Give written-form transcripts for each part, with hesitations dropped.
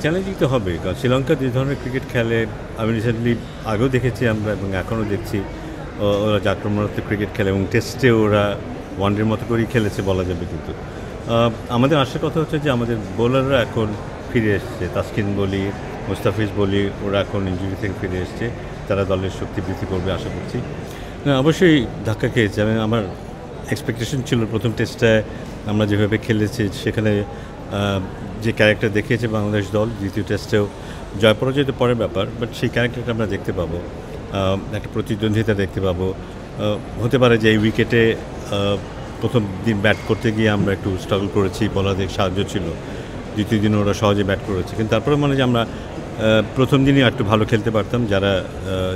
Challenging তো হবে, কারণ শ্রীলঙ্কা যে ধরনের ক্রিকেট খেলে আমি রিসেন্টলি আগেও দেখেছি আমরা এবং এখনও দেখছি। ওরা আক্রমণাত্মক ক্রিকেট খেলে এবং টেস্টে ওরা ওয়ানডের মতো করেই খেলেছে বলা যাবে। কিন্তু আমাদের আসার কথা হচ্ছে যে আমাদের বোলাররা এখন ফিরে এসছে। তাসকিন বলি, মুস্তাফিজ বলি, ওরা এখন ইনজুরি থেকে ফিরে এসছে। তারা দলের শক্তি বৃদ্ধি করবে আশা করছি। অবশ্যই ধাক্কা খেয়েছে। আমার এক্সপেকটেশন ছিল প্রথম টেস্টটায় আমরা যেভাবে খেলেছি সেখানে যে ক্যারেক্টার দেখিয়েছে বাংলাদেশ দল, দ্বিতীয় টেস্টেও জয় পরাজয় তো পরের ব্যাপার, বাট সেই ক্যারেক্টারটা আমরা দেখতে পাবো। একটা প্রতিদ্বন্দ্বিতা দেখতে পাবো। হতে পারে যে এই উইকেটে প্রথম দিন ব্যাট করতে গিয়ে আমরা একটু স্ট্রাগল করেছি, বলারদের সাহায্য ছিল। দ্বিতীয় দিন ওরা সহজে ব্যাট করেছে, কিন্তু তারপরে মানে যে আমরা প্রথম দিনই একটু ভালো খেলতে পারতাম।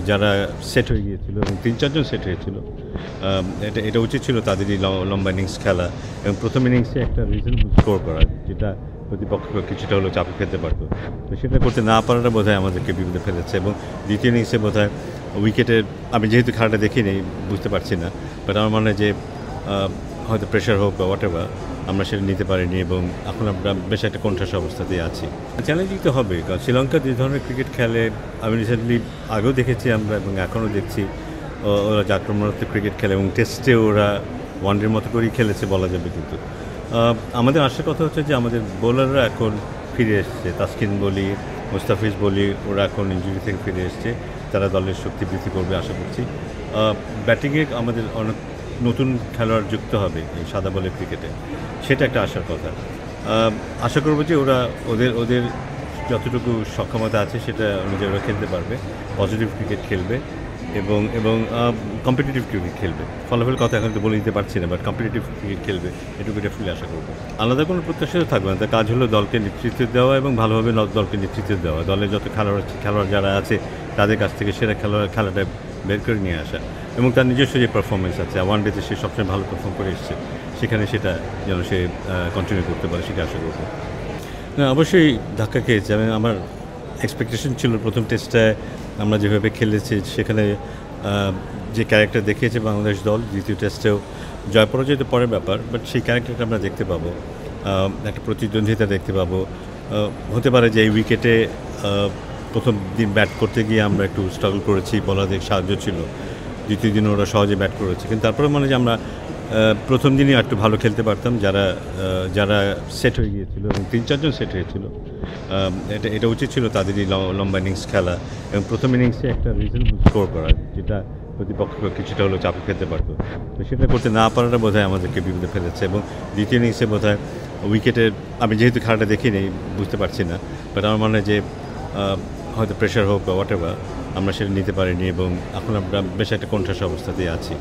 যারা সেট হয়ে গিয়েছিল এবং ৩-৪ জন সেট হয়েছিল, এটা উচিত ছিল তাদেরই লম্বা ইনিংস খেলা এবং প্রথম ইনিংসে একটা রিজনেবল স্কোর করা, যেটা প্রতিপক্ষ কিছুটা হলেও চাপে খেলতে পারতো। তো সেটা করতে না পারাটা বোধহয় আমাদেরকে বিপদে ফেলেছে। এবং দ্বিতীয় ইনিংসে বোধহয় উইকেটের, আমি যেহেতু খেলাটা দেখিনি বুঝতে পারছি না, বাট আমার মনে হয় যে হয়তো প্রেশার হোক বা হোয়াট এভার, আমরা সেটা নিতে পারিনি এবং এখন আমরা বেশ একটা কণ্ঠাস অবস্থাতেই আছি। চ্যালেঞ্জিং তো হবে, কারণ শ্রীলঙ্কা যে ধরনের ক্রিকেট খেলে আমি রিসেন্টলি আগেও দেখেছি আমরা এবং এখনও দেখছি। ওরা আক্রমণাত্মক ক্রিকেট খেলে এবং টেস্টে ওরা ওয়ানডের মতো করেই খেলেছে বলা যাবে। কিন্তু আমাদের আসার কথা হচ্ছে যে আমাদের বোলাররা এখন ফিরে এসছে। তাসকিন বলি, মুস্তাফিজ বলি, ওরা এখন ইনজুরি থেকে ফিরে এসছে। তারা দলের শক্তি বৃদ্ধি করবে আশা করছি। ব্যাটিংয়ে আমাদের অনেক নতুন খেলোয়াড় যুক্ত হবে এই সাদা বলের ক্রিকেটে, সেটা একটা আশার কথা। আশা করবো যে ওদের যতটুকু সক্ষমতা আছে সেটা অনুযায়ী ওরা খেলতে পারবে, পজিটিভ ক্রিকেট খেলবে এবং কম্পিটিটিভ ক্রিকেট খেলবে। ফলাফল কথা এখন তো বলে দিতে পারছি না, বাট কম্পিটিটিভ ক্রিকেট খেলবে, এটুকু ডেফিনেটলি আশা করবো। আলাদা কোনো প্রত্যাশা থাকবে না, তার কাজ হলো দলকে নেতৃত্ব দেওয়া এবং ভালোভাবে দলকে নেতৃত্ব দেওয়া। দলে যত খেলোয়াড় যারা আছে তাদের কাছ থেকে সেরা খেলাটা বের করে নিয়ে আসা এবং তার নিজস্ব যে পারফরমেন্স আছে, ওয়ান ডেতে সে সবসময় ভালো পারফর্ম করে এসছে, সেখানে সেটা যেন সে কন্টিনিউ করতে পারে, সেটা আশা করবো। অবশ্যই ধাক্কা খেয়েছে। আমার এক্সপেকটেশন ছিল প্রথম টেস্টটায় আমরা যেভাবে খেলেছি সেখানে যে ক্যারেক্টার দেখিয়েছে বাংলাদেশ দল, দ্বিতীয় টেস্টেও জয় পরাজয় তো পরের ব্যাপার, বাট সেই ক্যারেক্টারটা আমরা দেখতে পাবো। একটা প্রতিদ্বন্দ্বিতা দেখতে পাবো। হতে পারে যে এই উইকেটে প্রথম দিন ব্যাট করতে গিয়ে আমরা একটু স্ট্রাগল করেছি, বলারদের সাহায্য ছিল। দ্বিতীয় দিন ওরা সহজে ব্যাট করেছে, কিন্তু তারপরে মানে যে আমরা প্রথম দিনই একটু ভালো খেলতে পারতাম। যারা সেট হয়ে গিয়েছিল এবং ৩-৪ জন সেট হয়েছিল, এটা উচিত ছিল তাদেরই লম্বা ইনিংস খেলা এবং প্রথম ইনিংসে একটা রিজনেবল স্কোর করা, যেটা প্রতিপক্ষ কিছুটা হলেও চাপে খেলতে পারতো। তো সেটা করতে না পারাটা বোধহয় আমাদেরকে বিপদে ফেলেছে এবং দ্বিতীয় ইনিংসে বোধহয় উইকেটের, আমি যেহেতু খেলাটা দেখিনি বুঝতে পারছি না, বাট আমার মনে হয় যে হয়তো প্রেশার হোক বা হোয়াট এভার, আমরা সেটা নিতে পারিনি এবং এখন আমরা বেশ একটা কণ্ঠাস অবস্থাতেই আছি।